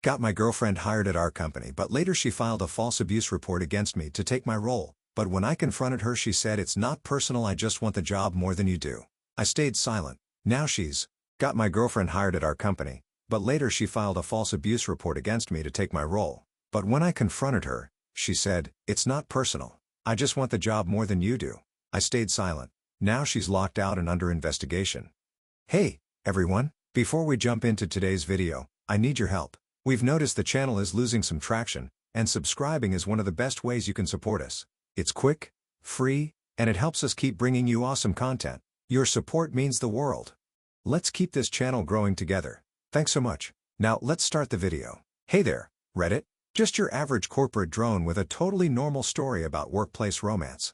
Got my girlfriend hired at our company, but later she filed a false abuse report against me to take my role. But when I confronted her, she said, "It's not personal, I just want the job more than you do." I stayed silent. Now she's got my girlfriend hired at our company, but later she filed a false abuse report against me to take my role. But when I confronted her, she said, "It's not personal. I just want the job more than you do." I stayed silent. Now she's locked out and under investigation. Hey, everyone, before we jump into today's video, I need your help. We've noticed the channel is losing some traction, and subscribing is one of the best ways you can support us. It's quick, free, and it helps us keep bringing you awesome content. Your support means the world. Let's keep this channel growing together. Thanks so much. Now let's start the video. Hey there, Reddit. Just your average corporate drone with a totally normal story about workplace romance.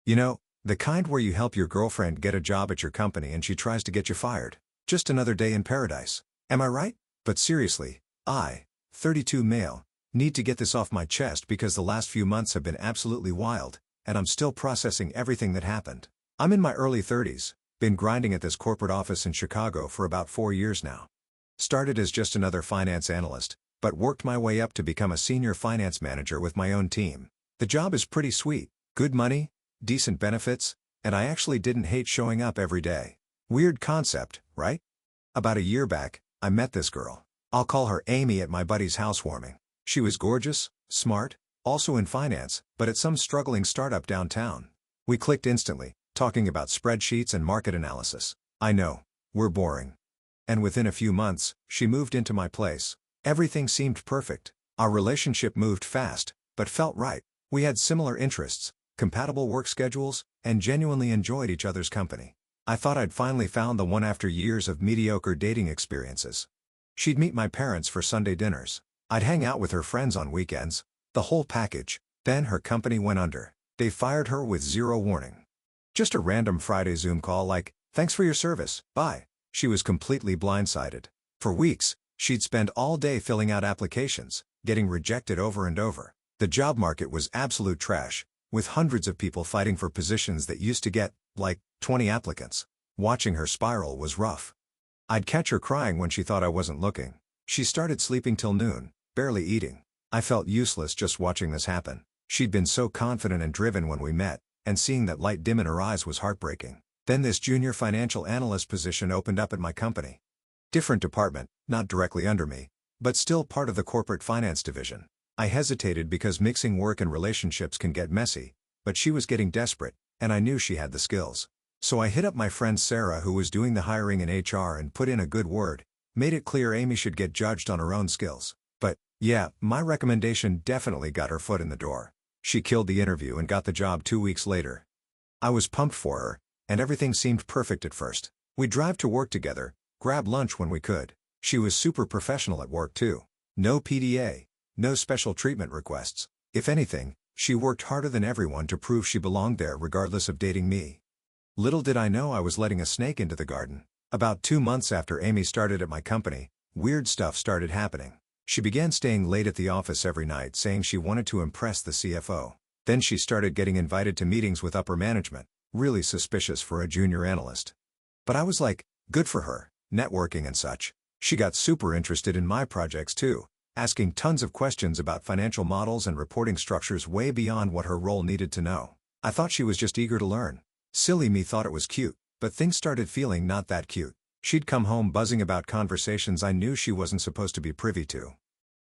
You know, the kind where you help your girlfriend get a job at your company and she tries to get you fired. Just another day in paradise. Am I right? But seriously, I, 32 male, need to get this off my chest because the last few months have been absolutely wild, and I'm still processing everything that happened. I'm in my early 30s, been grinding at this corporate office in Chicago for about 4 years now. Started as just another finance analyst, but worked my way up to become a senior finance manager with my own team. The job is pretty sweet, good money, decent benefits, and I actually didn't hate showing up every day. Weird concept, right? About a year back, I met this girl. I'll call her Amy at my buddy's housewarming. She was gorgeous, smart, also in finance, but at some struggling startup downtown. We clicked instantly, talking about spreadsheets and market analysis. I know, we're boring. And within a few months, she moved into my place. Everything seemed perfect. Our relationship moved fast, but felt right. We had similar interests, compatible work schedules, and genuinely enjoyed each other's company. I thought I'd finally found the one after years of mediocre dating experiences. She'd meet my parents for Sunday dinners. I'd hang out with her friends on weekends. The whole package. Then her company went under. They fired her with zero warning. Just a random Friday Zoom call like, "Thanks for your service, bye." She was completely blindsided. For weeks, she'd spend all day filling out applications, getting rejected over and over. The job market was absolute trash, with hundreds of people fighting for positions that used to get, like, 20 applicants. Watching her spiral was rough. I'd catch her crying when she thought I wasn't looking. She started sleeping till noon, barely eating. I felt useless just watching this happen. She'd been so confident and driven when we met, and seeing that light dim in her eyes was heartbreaking. Then this junior financial analyst position opened up at my company. Different department, not directly under me, but still part of the corporate finance division. I hesitated because mixing work and relationships can get messy, but she was getting desperate, and I knew she had the skills. So I hit up my friend Sarah, who was doing the hiring in HR, and put in a good word, made it clear Amy should get judged on her own skills. But, yeah, my recommendation definitely got her foot in the door. She killed the interview and got the job 2 weeks later. I was pumped for her, and everything seemed perfect at first. We'd drive to work together, grab lunch when we could. She was super professional at work too. No PDA, no special treatment requests. If anything, she worked harder than everyone to prove she belonged there regardless of dating me. Little did I know I was letting a snake into the garden. About 2 months after Amy started at my company, weird stuff started happening. She began staying late at the office every night, saying she wanted to impress the CFO. Then she started getting invited to meetings with upper management, really suspicious for a junior analyst. But I was like, good for her, networking and such. She got super interested in my projects too, asking tons of questions about financial models and reporting structures way beyond what her role needed to know. I thought she was just eager to learn. Silly me thought it was cute, but things started feeling not that cute. She'd come home buzzing about conversations I knew she wasn't supposed to be privy to.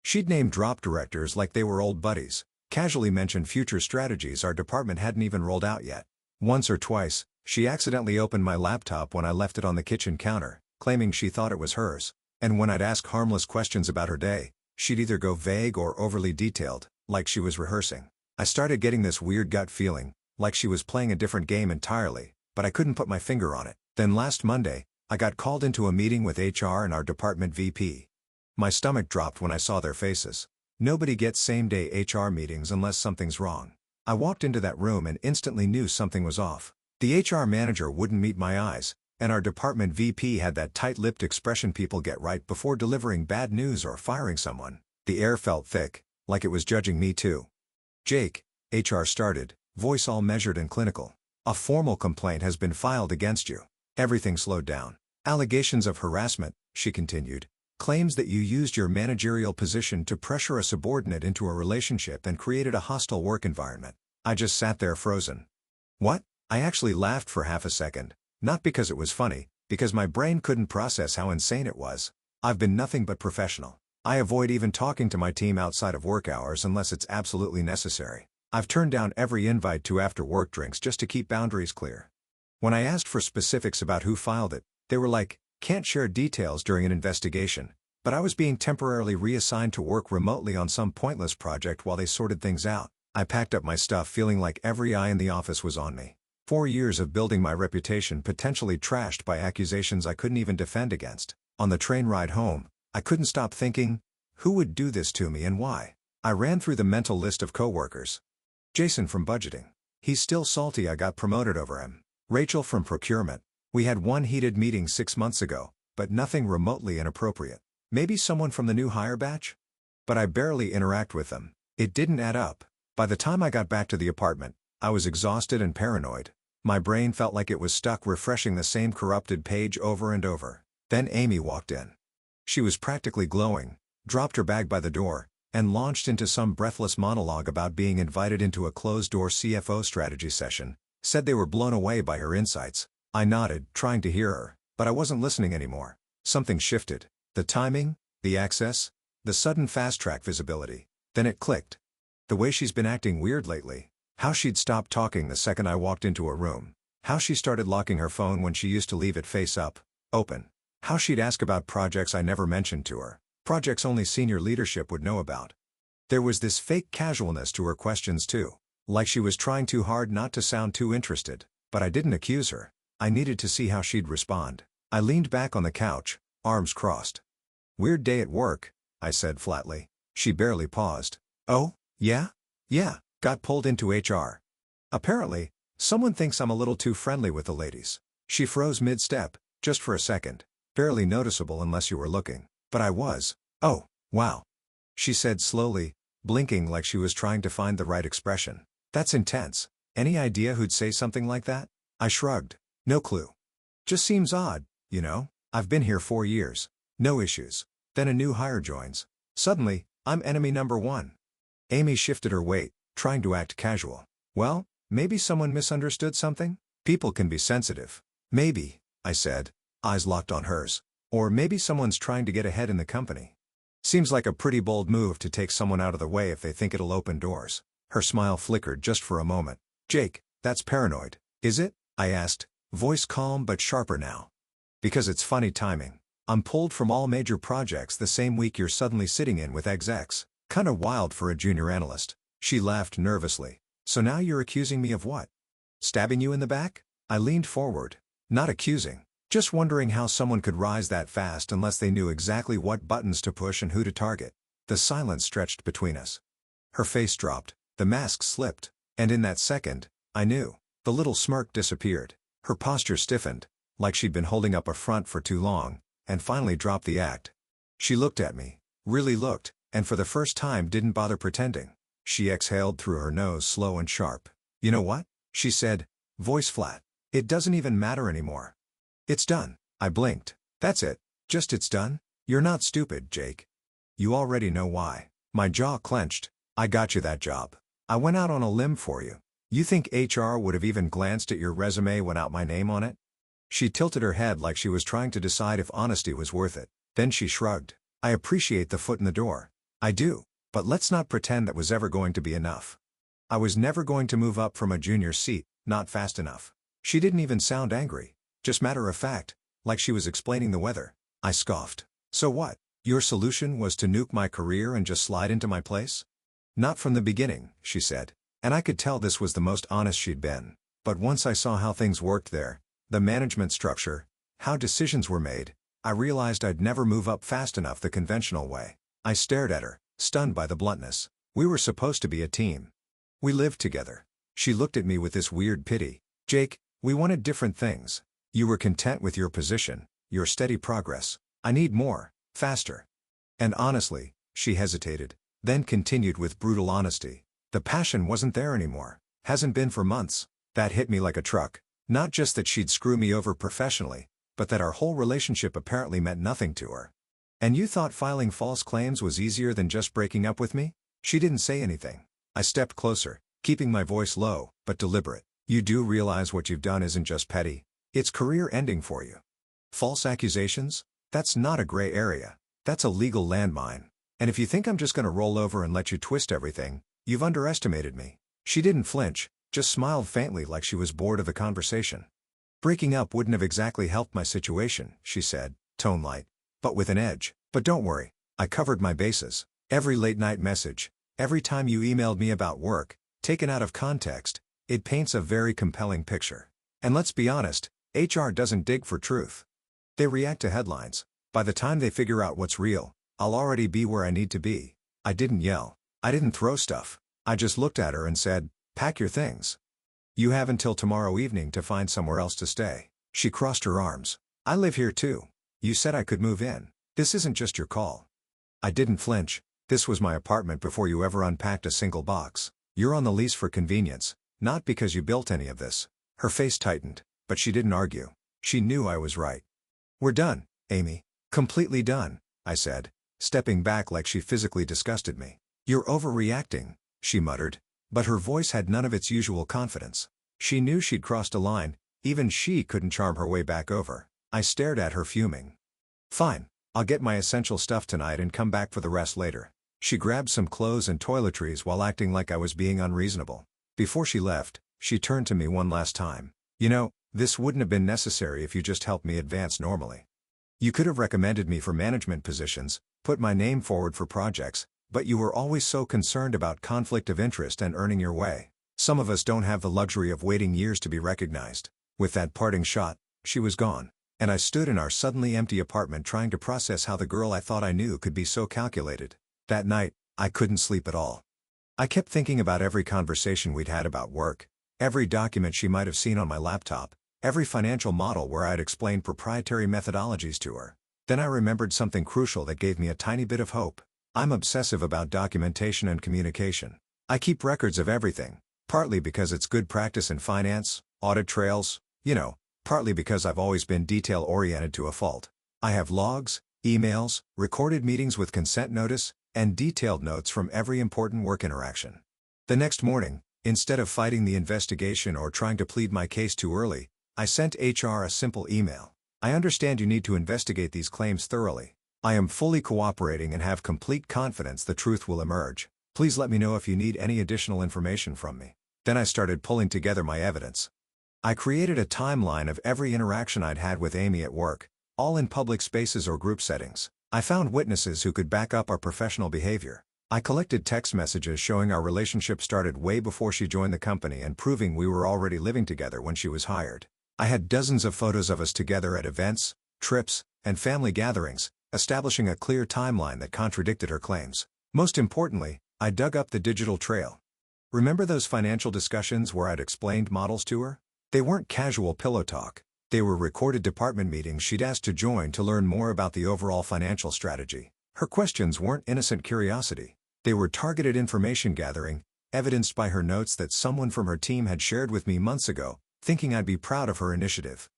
She'd name drop directors like they were old buddies, casually mention future strategies our department hadn't even rolled out yet. Once or twice, she accidentally opened my laptop when I left it on the kitchen counter, claiming she thought it was hers. And when I'd ask harmless questions about her day, she'd either go vague or overly detailed, like she was rehearsing. I started getting this weird gut feeling, like she was playing a different game entirely, but I couldn't put my finger on it. Then last Monday, I got called into a meeting with HR and our department VP. My stomach dropped when I saw their faces. Nobody gets same-day HR meetings unless something's wrong. I walked into that room and instantly knew something was off. The HR manager wouldn't meet my eyes, and our department VP had that tight-lipped expression people get right before delivering bad news or firing someone. The air felt thick, like it was judging me too. "Jake," HR started, voice all measured and clinical. "A formal complaint has been filed against you." Everything slowed down. "Allegations of harassment," she continued, Claims that you used your managerial position to pressure a subordinate into a relationship and created a hostile work environment. I just sat there frozen. What? I actually laughed for half a second, not because it was funny, because my brain couldn't process how insane it was. I've been nothing but professional. I avoid even talking to my team outside of work hours unless it's absolutely necessary. I've turned down every invite to after-work drinks just to keep boundaries clear. When I asked for specifics about who filed it, they were like, "Can't share details during an investigation." But I was being temporarily reassigned to work remotely on some pointless project while they sorted things out. I packed up my stuff feeling like every eye in the office was on me. 4 years of building my reputation potentially trashed by accusations I couldn't even defend against. On the train ride home, I couldn't stop thinking, who would do this to me and why? I ran through the mental list of coworkers. Jason from budgeting. He's still salty I got promoted over him. Rachel from procurement. We had one heated meeting 6 months ago, but nothing remotely inappropriate. Maybe someone from the new hire batch? But I barely interact with them. It didn't add up. By the time I got back to the apartment, I was exhausted and paranoid. My brain felt like it was stuck refreshing the same corrupted page over and over. Then Amy walked in. She was practically glowing, dropped her bag by the door, and launched into some breathless monologue about being invited into a closed-door CFO strategy session, said they were blown away by her insights. I nodded, trying to hear her, but I wasn't listening anymore. Something shifted. The timing, the access, the sudden fast-track visibility. Then it clicked. The way she's been acting weird lately. How she'd stopped talking the second I walked into a room. How she started locking her phone when she used to leave it face up, open. How she'd ask about projects I never mentioned to her. Projects only senior leadership would know about. There was this fake casualness to her questions too. Like she was trying too hard not to sound too interested. But I didn't accuse her. I needed to see how she'd respond. I leaned back on the couch, arms crossed. "Weird day at work," I said flatly. She barely paused. "Oh, yeah? Yeah, got pulled into HR. Apparently, someone thinks I'm a little too friendly with the ladies." She froze mid-step, just for a second. Barely noticeable unless you were looking. But I was. "Oh, wow," she said slowly, blinking like she was trying to find the right expression. "That's intense. Any idea who'd say something like that?" I shrugged. "No clue. Just seems odd, you know? I've been here 4 years. No issues. Then a new hire joins. Suddenly, I'm enemy number 1. Amy shifted her weight, trying to act casual. "Well, maybe someone misunderstood something? People can be sensitive." "Maybe," I said, eyes locked on hers. "Or maybe someone's trying to get ahead in the company. Seems like a pretty bold move to take someone out of the way if they think it'll open doors." Her smile flickered just for a moment. "Jake, that's paranoid, is it?" I asked, voice calm but sharper now. "Because it's funny timing. I'm pulled from all major projects the same week you're suddenly sitting in with execs. Kinda wild for a junior analyst." She laughed nervously. "So now you're accusing me of what? Stabbing you in the back?" I leaned forward. Not accusing. Just wondering how someone could rise that fast unless they knew exactly what buttons to push and who to target. The silence stretched between us. Her face dropped, the mask slipped, and in that second, I knew. The little smirk disappeared. Her posture stiffened, like she'd been holding up a front for too long, and finally dropped the act. She looked at me, really looked, and for the first time didn't bother pretending. She exhaled through her nose slow and sharp. "You know what?" she said, voice flat. "It doesn't even matter anymore. It's done." I blinked. "That's it? Just it's done? You're not stupid, Jake. You already know why." My jaw clenched. "I got you that job. I went out on a limb for you. You think HR would have even glanced at your resume without my name on it?" She tilted her head like she was trying to decide if honesty was worth it. Then she shrugged. "I appreciate the foot in the door. I do. But let's not pretend that was ever going to be enough. I was never going to move up from a junior seat, not fast enough." She didn't even sound angry. Just matter of fact, like she was explaining the weather. I scoffed. "So what? Your solution was to nuke my career and just slide into my place?" "Not from the beginning," she said. And I could tell this was the most honest she'd been. "But once I saw how things worked there, the management structure, how decisions were made, I realized I'd never move up fast enough the conventional way." I stared at her, stunned by the bluntness. "We were supposed to be a team. We lived together." She looked at me with this weird pity. "Jake, we wanted different things. You were content with your position, your steady progress. I need more, faster." And honestly, she hesitated, then continued with brutal honesty. "The passion wasn't there anymore. Hasn't been for months." That hit me like a truck. Not just that she'd screw me over professionally, but that our whole relationship apparently meant nothing to her. And you thought filing false claims was easier than just breaking up with me? She didn't say anything. I stepped closer, keeping my voice low, but deliberate. You do realize what you've done isn't just petty. It's career-ending for you. False accusations? That's not a gray area. That's a legal landmine. And if you think I'm just gonna roll over and let you twist everything, you've underestimated me. She didn't flinch, just smiled faintly like she was bored of the conversation. Breaking up wouldn't have exactly helped my situation, she said, tone light, but with an edge. But don't worry, I covered my bases. Every late-night message, every time you emailed me about work, taken out of context, it paints a very compelling picture. And let's be honest, HR doesn't dig for truth. They react to headlines. By the time they figure out what's real, I'll already be where I need to be. I didn't yell. I didn't throw stuff. I just looked at her and said, pack your things. You have until tomorrow evening to find somewhere else to stay. She crossed her arms. I live here too. You said I could move in. This isn't just your call. I didn't flinch. This was my apartment before you ever unpacked a single box. You're on the lease for convenience, not because you built any of this. Her face tightened, but she didn't argue. She knew I was right. We're done, Amy. Completely done, I said, stepping back like she physically disgusted me. You're overreacting, she muttered, but her voice had none of its usual confidence. She knew she'd crossed a line, even she couldn't charm her way back over. I stared at her fuming. Fine, I'll get my essential stuff tonight and come back for the rest later. She grabbed some clothes and toiletries while acting like I was being unreasonable. Before she left, she turned to me one last time. You know, this wouldn't have been necessary if you just helped me advance normally. You could have recommended me for management positions, put my name forward for projects, but you were always so concerned about conflict of interest and earning your way. Some of us don't have the luxury of waiting years to be recognized. With that parting shot, she was gone, and I stood in our suddenly empty apartment trying to process how the girl I thought I knew could be so calculated. That night, I couldn't sleep at all. I kept thinking about every conversation we'd had about work, every document she might have seen on my laptop, every financial model where I'd explained proprietary methodologies to her. Then I remembered something crucial that gave me a tiny bit of hope. I'm obsessive about documentation and communication. I keep records of everything, partly because it's good practice in finance, audit trails, partly because I've always been detail-oriented to a fault. I have logs, emails, recorded meetings with consent notice, and detailed notes from every important work interaction. The next morning, instead of fighting the investigation or trying to plead my case too early, I sent HR a simple email. I understand you need to investigate these claims thoroughly. I am fully cooperating and have complete confidence the truth will emerge. Please let me know if you need any additional information from me. Then I started pulling together my evidence. I created a timeline of every interaction I'd had with Amy at work, all in public spaces or group settings. I found witnesses who could back up our professional behavior. I collected text messages showing our relationship started way before she joined the company and proving we were already living together when she was hired. I had dozens of photos of us together at events, trips, and family gatherings, establishing a clear timeline that contradicted her claims. Most importantly, I dug up the digital trail. Remember those financial discussions where I'd explained models to her? They weren't casual pillow talk. They were recorded department meetings she'd asked to join to learn more about the overall financial strategy. Her questions weren't innocent curiosity. They were targeted information gathering, evidenced by her notes that someone from her team had shared with me months ago, thinking I'd be proud of her initiative.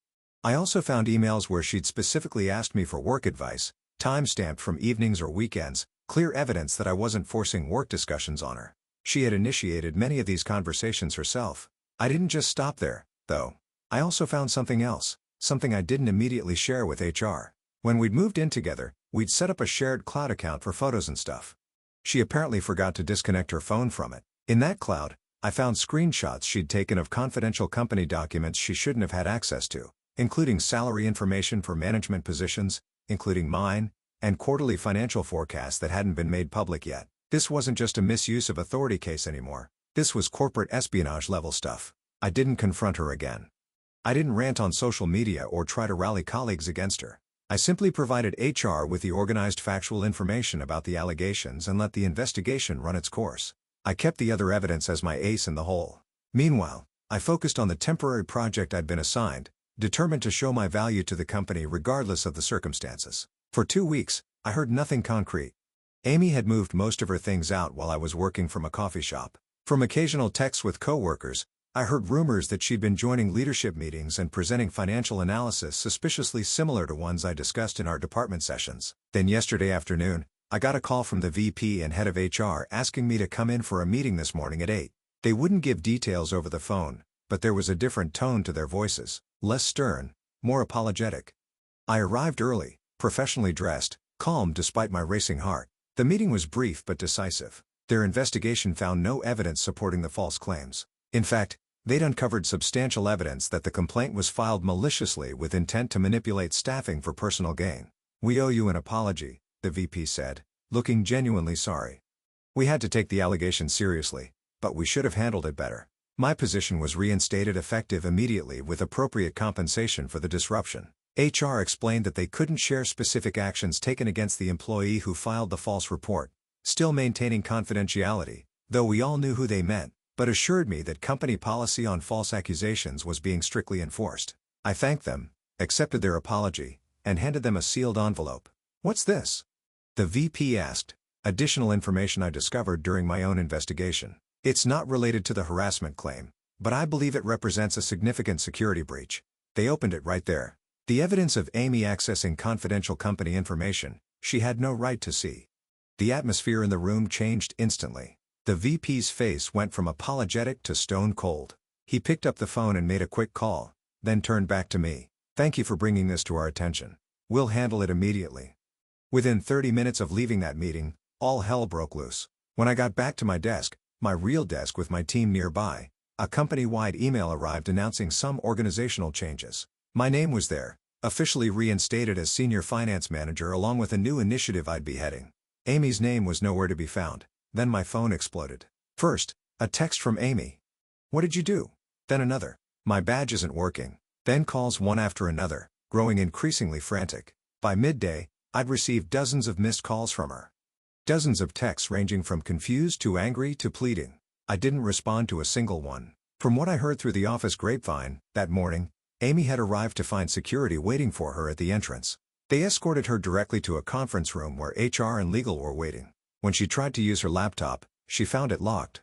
I also found emails where she'd specifically asked me for work advice, time-stamped from evenings or weekends, clear evidence that I wasn't forcing work discussions on her. She had initiated many of these conversations herself. I didn't just stop there, though. I also found something else, something I didn't immediately share with HR. When we'd moved in together, we'd set up a shared cloud account for photos and stuff. She apparently forgot to disconnect her phone from it. In that cloud, I found screenshots she'd taken of confidential company documents she shouldn't have had access to, including salary information for management positions, including mine, and quarterly financial forecasts that hadn't been made public yet. This wasn't just a misuse of authority case anymore. This was corporate espionage-level stuff. I didn't confront her again. I didn't rant on social media or try to rally colleagues against her. I simply provided HR with the organized factual information about the allegations and let the investigation run its course. I kept the other evidence as my ace in the hole. Meanwhile, I focused on the temporary project I'd been assigned, determined to show my value to the company regardless of the circumstances. For 2 weeks, I heard nothing concrete. Amy had moved most of her things out while I was working from a coffee shop. From occasional texts with coworkers, I heard rumors that she'd been joining leadership meetings and presenting financial analysis suspiciously similar to ones I discussed in our department sessions. Then yesterday afternoon, I got a call from the VP and head of HR asking me to come in for a meeting this morning at 8. They wouldn't give details over the phone, but there was a different tone to their voices, less stern, more apologetic. I arrived early, professionally dressed, calm despite my racing heart. The meeting was brief but decisive. Their investigation found no evidence supporting the false claims. In fact, they'd uncovered substantial evidence that the complaint was filed maliciously with intent to manipulate staffing for personal gain. "We owe you an apology," the VP said, looking genuinely sorry. "We had to take the allegation seriously, but we should have handled it better." My position was reinstated effective immediately with appropriate compensation for the disruption. HR explained that they couldn't share specific actions taken against the employee who filed the false report, still maintaining confidentiality, though we all knew who they meant, but assured me that company policy on false accusations was being strictly enforced. I thanked them, accepted their apology, and handed them a sealed envelope. "What's this?" the VP asked. "Additional information I discovered during my own investigation. It's not related to the harassment claim, but I believe it represents a significant security breach." They opened it right there. The evidence of Amy accessing confidential company information she had no right to see. The atmosphere in the room changed instantly. The VP's face went from apologetic to stone cold. He picked up the phone and made a quick call, then turned back to me. "Thank you for bringing this to our attention. We'll handle it immediately." Within 30 minutes of leaving that meeting, all hell broke loose. When I got back to my desk, my real desk with my team nearby, a company-wide email arrived announcing some organizational changes. My name was there, officially reinstated as Senior Finance Manager along with a new initiative I'd be heading. Amy's name was nowhere to be found. Then my phone exploded. First, a text from Amy. "What did you do?" Then another. "My badge isn't working." Then calls one after another, growing increasingly frantic. By midday, I'd received dozens of missed calls from her. Dozens of texts ranging from confused to angry to pleading. I didn't respond to a single one. From what I heard through the office grapevine, that morning, Amy had arrived to find security waiting for her at the entrance. They escorted her directly to a conference room where HR and legal were waiting. When she tried to use her laptop, she found it locked.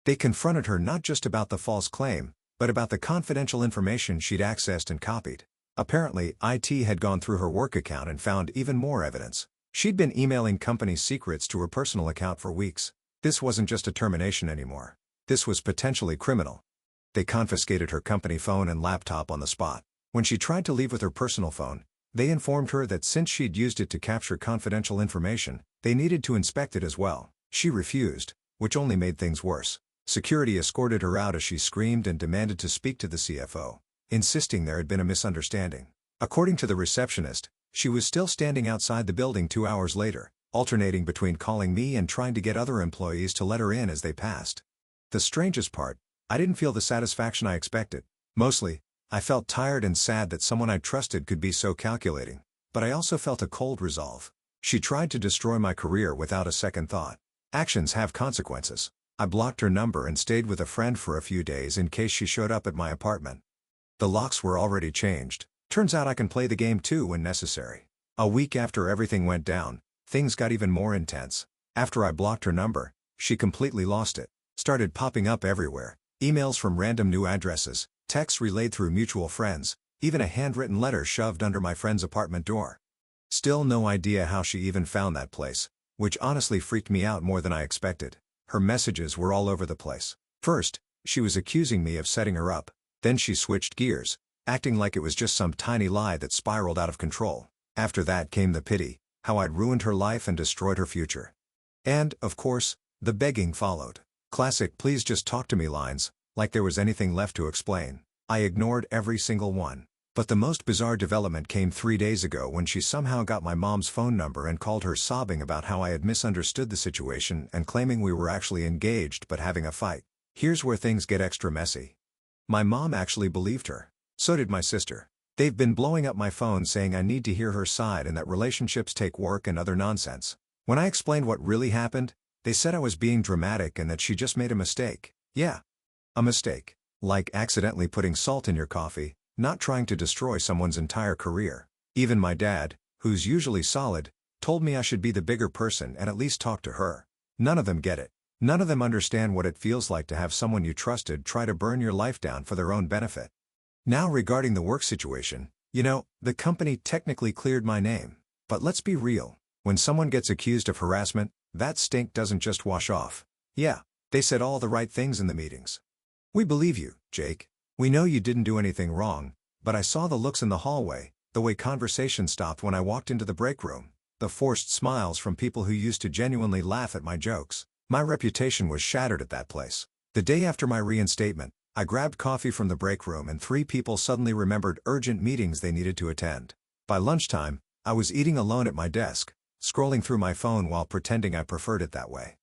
They confronted her not just about the false claim, but about the confidential information she'd accessed and copied. Apparently, IT had gone through her work account and found even more evidence. She'd been emailing company secrets to her personal account for weeks. This wasn't just a termination anymore. This was potentially criminal. They confiscated her company phone and laptop on the spot. When she tried to leave with her personal phone, they informed her that since she'd used it to capture confidential information, they needed to inspect it as well. She refused, which only made things worse. Security escorted her out as she screamed and demanded to speak to the CFO, insisting there had been a misunderstanding. According to the receptionist, she was still standing outside the building 2 hours later, alternating between calling me and trying to get other employees to let her in as they passed. The strangest part, I didn't feel the satisfaction I expected. Mostly, I felt tired and sad that someone I trusted could be so calculating, but I also felt a cold resolve. She tried to destroy my career without a second thought. Actions have consequences. I blocked her number and stayed with a friend for a few days in case she showed up at my apartment. The locks were already changed. Turns out I can play the game too when necessary. A week after everything went down, things got even more intense. After I blocked her number, she completely lost it. Started popping up everywhere. Emails from random new addresses, texts relayed through mutual friends, even a handwritten letter shoved under my friend's apartment door. Still no idea how she even found that place, which honestly freaked me out more than I expected. Her messages were all over the place. First, she was accusing me of setting her up. Then she switched gears, acting like it was just some tiny lie that spiraled out of control. After that came the pity, how I'd ruined her life and destroyed her future. And, of course, the begging followed. Classic "please just talk to me" lines, like there was anything left to explain. I ignored every single one. But the most bizarre development came 3 days ago when she somehow got my mom's phone number and called her sobbing about how I had misunderstood the situation and claiming we were actually engaged but having a fight. Here's where things get extra messy. My mom actually believed her. So did my sister. They've been blowing up my phone saying I need to hear her side and that relationships take work and other nonsense. When I explained what really happened, they said I was being dramatic and that she just made a mistake. Yeah. A mistake. Like accidentally putting salt in your coffee, not trying to destroy someone's entire career. Even my dad, who's usually solid, told me I should be the bigger person and at least talk to her. None of them get it. None of them understand what it feels like to have someone you trusted try to burn your life down for their own benefit. Now regarding the work situation, the company technically cleared my name. But let's be real. When someone gets accused of harassment, that stink doesn't just wash off. Yeah, they said all the right things in the meetings. We believe you, Jake. We know you didn't do anything wrong, but I saw the looks in the hallway, the way conversation stopped when I walked into the break room, the forced smiles from people who used to genuinely laugh at my jokes. My reputation was shattered at that place. The day after my reinstatement, I grabbed coffee from the break room and 3 people suddenly remembered urgent meetings they needed to attend. By lunchtime, I was eating alone at my desk, scrolling through my phone while pretending I preferred it that way.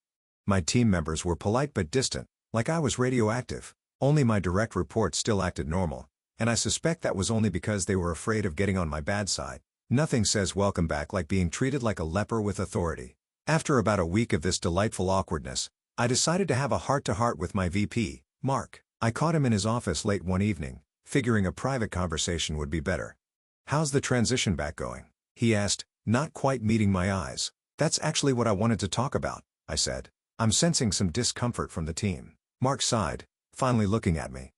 My team members were polite but distant, like I was radioactive. Only my direct reports still acted normal, and I suspect that was only because they were afraid of getting on my bad side. Nothing says welcome back like being treated like a leper with authority. After about a week of this delightful awkwardness, I decided to have a heart-to-heart with my VP, Mark. I caught him in his office late one evening, figuring a private conversation would be better. "How's the transition back going?" he asked, not quite meeting my eyes. "That's actually what I wanted to talk about," I said. "I'm sensing some discomfort from the team." Mark sighed, finally looking at me.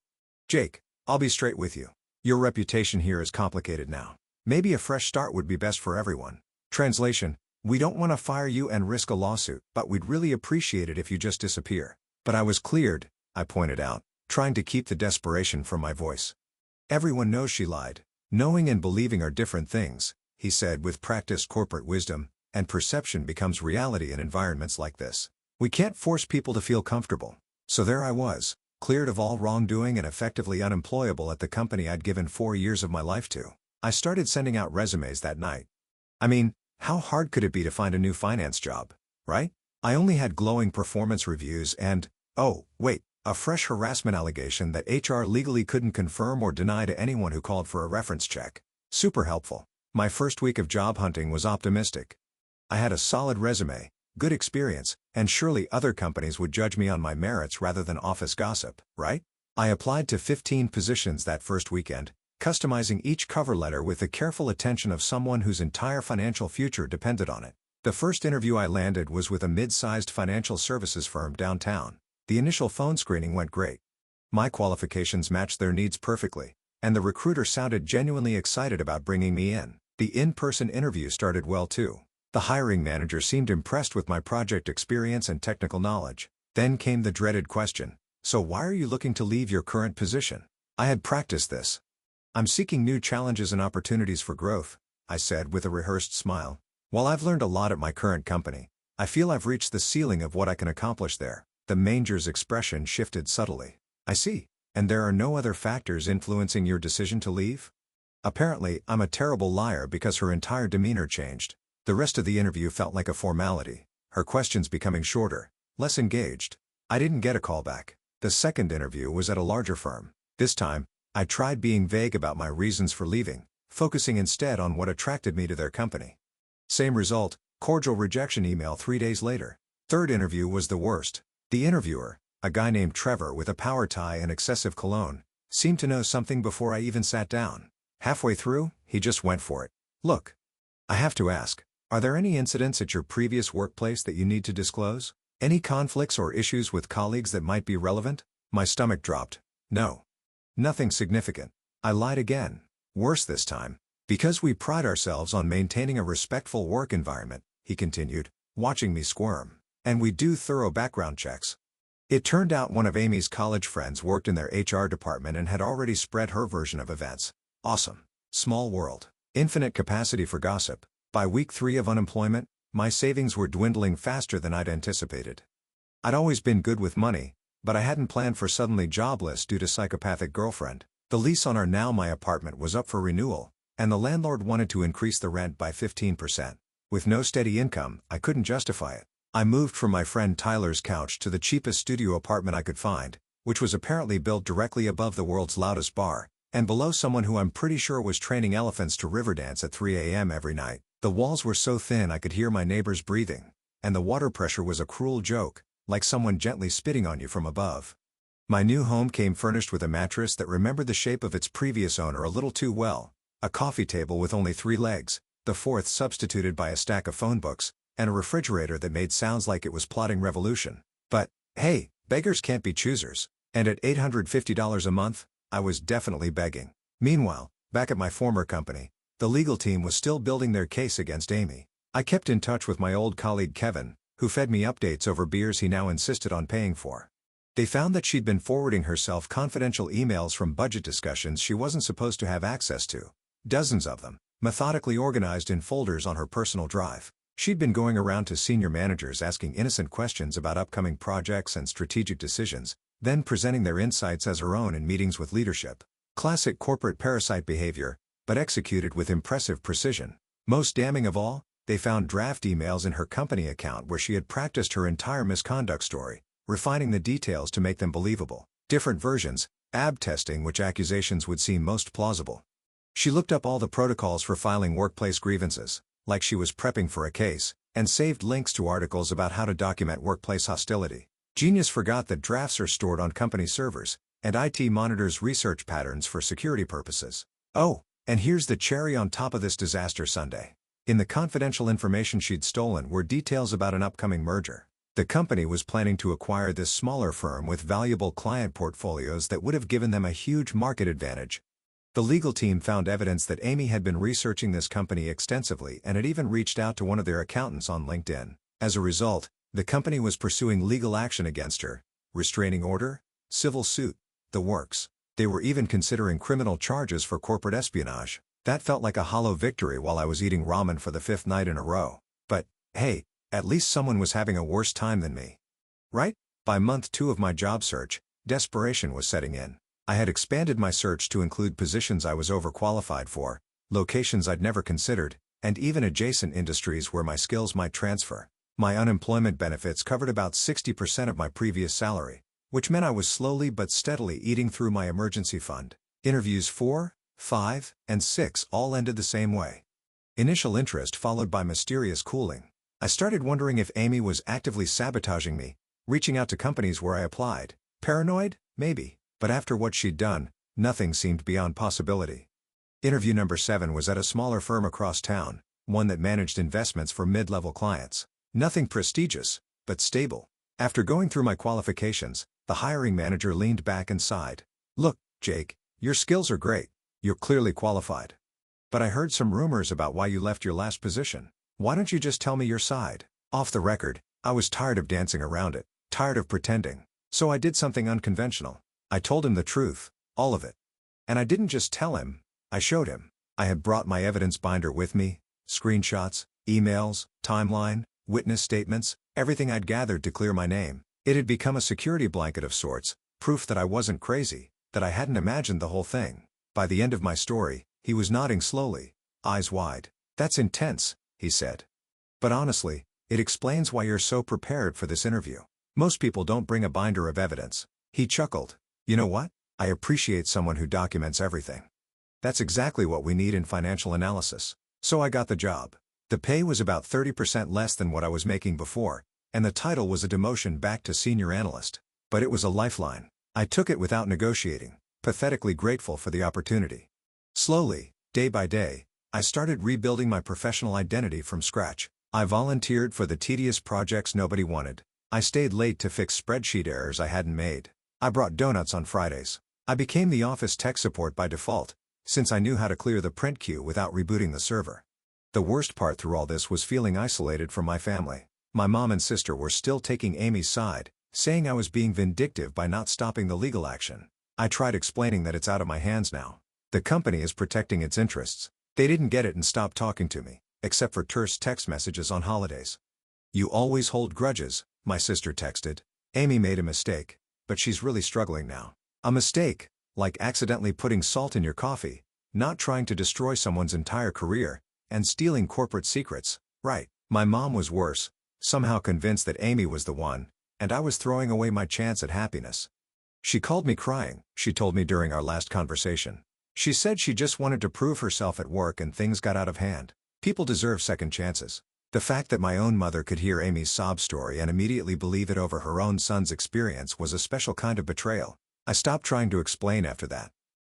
"Jake, I'll be straight with you. Your reputation here is complicated now. Maybe a fresh start would be best for everyone." Translation: "We don't want to fire you and risk a lawsuit, but we'd really appreciate it if you just disappear." But I was cleared, I pointed out, trying to keep the desperation from my voice. "Everyone knows she lied. Knowing and believing are different things," he said with practiced corporate wisdom, "and perception becomes reality in environments like this. We can't force people to feel comfortable." So there I was, cleared of all wrongdoing and effectively unemployable at the company I'd given 4 years of my life to. I started sending out resumes that night. I mean, how hard could it be to find a new finance job, right? I only had glowing performance reviews and, oh, wait, a fresh harassment allegation that HR legally couldn't confirm or deny to anyone who called for a reference check. Super helpful. My first week of job hunting was optimistic. I had a solid resume, good experience, and surely other companies would judge me on my merits rather than office gossip, right? I applied to 15 positions that first weekend, customizing each cover letter with the careful attention of someone whose entire financial future depended on it. The first interview I landed was with a mid-sized financial services firm downtown. The initial phone screening went great. My qualifications matched their needs perfectly, and the recruiter sounded genuinely excited about bringing me in. The in-person interview started well too. The hiring manager seemed impressed with my project experience and technical knowledge. Then came the dreaded question: "So why are you looking to leave your current position?" I had practiced this. "I'm seeking new challenges and opportunities for growth," I said with a rehearsed smile. "While I've learned a lot at my current company, I feel I've reached the ceiling of what I can accomplish there." The manager's expression shifted subtly. "I see. And there are no other factors influencing your decision to leave?" Apparently, I'm a terrible liar because her entire demeanor changed. The rest of the interview felt like a formality, her questions becoming shorter, less engaged. I didn't get a call back. The second interview was at a larger firm. This time, I tried being vague about my reasons for leaving, focusing instead on what attracted me to their company. Same result, cordial rejection email 3 days later. Third interview was the worst. The interviewer, a guy named Trevor with a power tie and excessive cologne, seemed to know something before I even sat down. Halfway through, he just went for it. "Look, I have to ask, are there any incidents at your previous workplace that you need to disclose? Any conflicts or issues with colleagues that might be relevant?" My stomach dropped. "No. Nothing significant." I lied again. Worse this time. "Because we pride ourselves on maintaining a respectful work environment," he continued, watching me squirm. "And we do thorough background checks." It turned out one of Amy's college friends worked in their HR department and had already spread her version of events. Awesome. Small world. Infinite capacity for gossip. By week 3 of unemployment, my savings were dwindling faster than I'd anticipated. I'd always been good with money, but I hadn't planned for suddenly jobless due to psychopathic girlfriend. The lease on our now my apartment was up for renewal, and the landlord wanted to increase the rent by 15%. With no steady income, I couldn't justify it. I moved from my friend Tyler's couch to the cheapest studio apartment I could find, which was apparently built directly above the world's loudest bar, and below someone who I'm pretty sure was training elephants to river dance at 3 a.m. every night. The walls were so thin I could hear my neighbors breathing, and the water pressure was a cruel joke, like someone gently spitting on you from above. My new home came furnished with a mattress that remembered the shape of its previous owner a little too well, a coffee table with only 3 legs, the fourth substituted by a stack of phone books, and a refrigerator that made sounds like it was plotting revolution. But, hey, beggars can't be choosers. And at $850 a month, I was definitely begging. Meanwhile, back at my former company, the legal team was still building their case against Amy. I kept in touch with my old colleague Kevin, who fed me updates over beers he now insisted on paying for. They found that she'd been forwarding herself confidential emails from budget discussions she wasn't supposed to have access to. Dozens of them, methodically organized in folders on her personal drive. She'd been going around to senior managers asking innocent questions about upcoming projects and strategic decisions, then presenting their insights as her own in meetings with leadership. Classic corporate parasite behavior, but executed with impressive precision. Most damning of all, they found draft emails in her company account where she had practiced her entire misconduct story, refining the details to make them believable. Different versions, testing which accusations would seem most plausible. She looked up all the protocols for filing workplace grievances, like she was prepping for a case, and saved links to articles about how to document workplace hostility. Genius forgot that drafts are stored on company servers, and IT monitors research patterns for security purposes. Oh, and here's the cherry on top of this disaster sundae. In the confidential information she'd stolen were details about an upcoming merger. The company was planning to acquire this smaller firm with valuable client portfolios that would have given them a huge market advantage. The legal team found evidence that Amy had been researching this company extensively and had even reached out to one of their accountants on LinkedIn. As a result, the company was pursuing legal action against her, restraining order, civil suit, the works. They were even considering criminal charges for corporate espionage. That felt like a hollow victory while I was eating ramen for the 5th night in a row. But, hey, at least someone was having a worse time than me. Right? By month 2 of my job search, desperation was setting in. I had expanded my search to include positions I was overqualified for, locations I'd never considered, and even adjacent industries where my skills might transfer. My unemployment benefits covered about 60% of my previous salary, which meant I was slowly but steadily eating through my emergency fund. Interviews 4, 5, and 6 all ended the same way. Initial interest followed by mysterious cooling. I started wondering if Amy was actively sabotaging me, reaching out to companies where I applied. Paranoid? Maybe. But after what she'd done, nothing seemed beyond possibility. Interview number 7 was at a smaller firm across town, one that managed investments for mid-level clients. Nothing prestigious, but stable. After going through my qualifications, the hiring manager leaned back and sighed. "Look, Jake, your skills are great. You're clearly qualified. But I heard some rumors about why you left your last position. Why don't you just tell me your side?" Off the record, I was tired of dancing around it, tired of pretending. So I did something unconventional. I told him the truth, all of it. And I didn't just tell him, I showed him. I had brought my evidence binder with me, screenshots, emails, timeline, witness statements, everything I'd gathered to clear my name. It had become a security blanket of sorts, proof that I wasn't crazy, that I hadn't imagined the whole thing. By the end of my story, he was nodding slowly, eyes wide. "That's intense," he said. "But honestly, it explains why you're so prepared for this interview. Most people don't bring a binder of evidence." He chuckled. "You know what? I appreciate someone who documents everything. That's exactly what we need in financial analysis." So I got the job. The pay was about 30% less than what I was making before, and the title was a demotion back to senior analyst. But it was a lifeline. I took it without negotiating, pathetically grateful for the opportunity. Slowly, day by day, I started rebuilding my professional identity from scratch. I volunteered for the tedious projects nobody wanted. I stayed late to fix spreadsheet errors I hadn't made. I brought donuts on Fridays. I became the office tech support by default, since I knew how to clear the print queue without rebooting the server. The worst part through all this was feeling isolated from my family. My mom and sister were still taking Amy's side, saying I was being vindictive by not stopping the legal action. I tried explaining that it's out of my hands now. The company is protecting its interests. They didn't get it and stopped talking to me, except for terse text messages on holidays. "You always hold grudges," my sister texted. "Amy made a mistake, but she's really struggling now." A mistake, like accidentally putting salt in your coffee, not trying to destroy someone's entire career, and stealing corporate secrets, right? My mom was worse, somehow convinced that Amy was the one, and I was throwing away my chance at happiness. She called me crying, she told me during our last conversation. She said she just wanted to prove herself at work and things got out of hand. People deserve second chances. The fact that my own mother could hear Amy's sob story and immediately believe it over her own son's experience was a special kind of betrayal. I stopped trying to explain after that.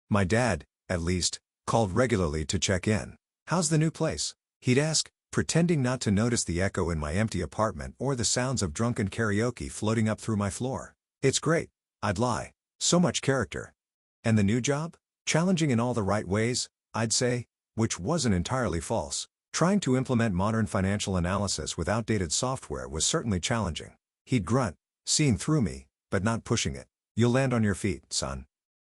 My dad, at least, called regularly to check in. "How's the new place?" He'd ask, pretending not to notice the echo in my empty apartment or the sounds of drunken karaoke floating up through my floor. It's great, I'd lie. So much character. And the new job? Challenging in all the right ways, I'd say, which wasn't entirely false. Trying to implement modern financial analysis with outdated software was certainly challenging. He'd grunt, seeing through me, but not pushing it. You'll land on your feet, son.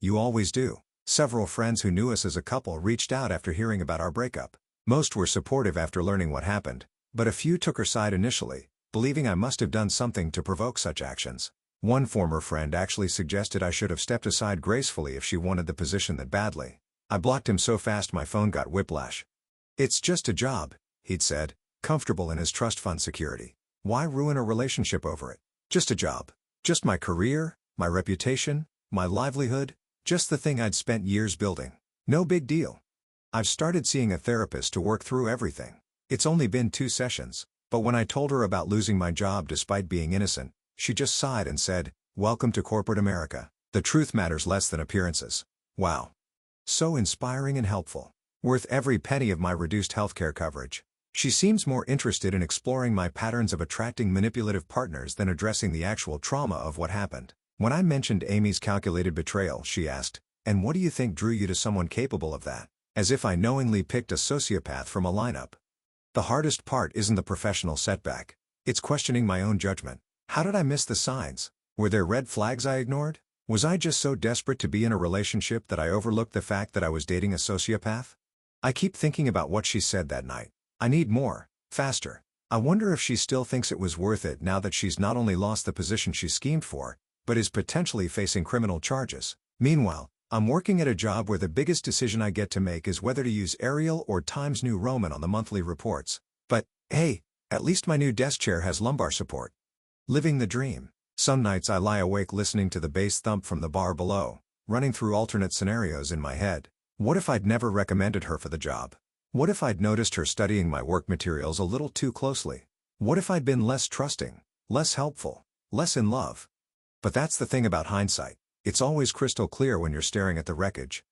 You always do. Several friends who knew us as a couple reached out after hearing about our breakup. Most were supportive after learning what happened, but a few took her side initially, believing I must have done something to provoke such actions. One former friend actually suggested I should have stepped aside gracefully if she wanted the position that badly. I blocked him so fast my phone got whiplash. It's just a job, he'd said, comfortable in his trust fund security. Why ruin a relationship over it? Just a job. Just my career, my reputation, my livelihood, just the thing I'd spent years building. No big deal. I've started seeing a therapist to work through everything. It's only been 2 sessions, but when I told her about losing my job despite being innocent, she just sighed and said, "Welcome to corporate America. The truth matters less than appearances." Wow. So inspiring and helpful. Worth every penny of my reduced healthcare coverage. She seems more interested in exploring my patterns of attracting manipulative partners than addressing the actual trauma of what happened. When I mentioned Amy's calculated betrayal, she asked, "And what do you think drew you to someone capable of that?" As if I knowingly picked a sociopath from a lineup. The hardest part isn't the professional setback. It's questioning my own judgment. How did I miss the signs? Were there red flags I ignored? Was I just so desperate to be in a relationship that I overlooked the fact that I was dating a sociopath? I keep thinking about what she said that night. I need more, faster. I wonder if she still thinks it was worth it now that she's not only lost the position she schemed for, but is potentially facing criminal charges. Meanwhile, I'm working at a job where the biggest decision I get to make is whether to use Arial or Times New Roman on the monthly reports. But, hey, at least my new desk chair has lumbar support. Living the dream. Some nights I lie awake listening to the bass thump from the bar below, running through alternate scenarios in my head. What if I'd never recommended her for the job? What if I'd noticed her studying my work materials a little too closely? What if I'd been less trusting, less helpful, less in love? But that's the thing about hindsight. It's always crystal clear when you're staring at the wreckage.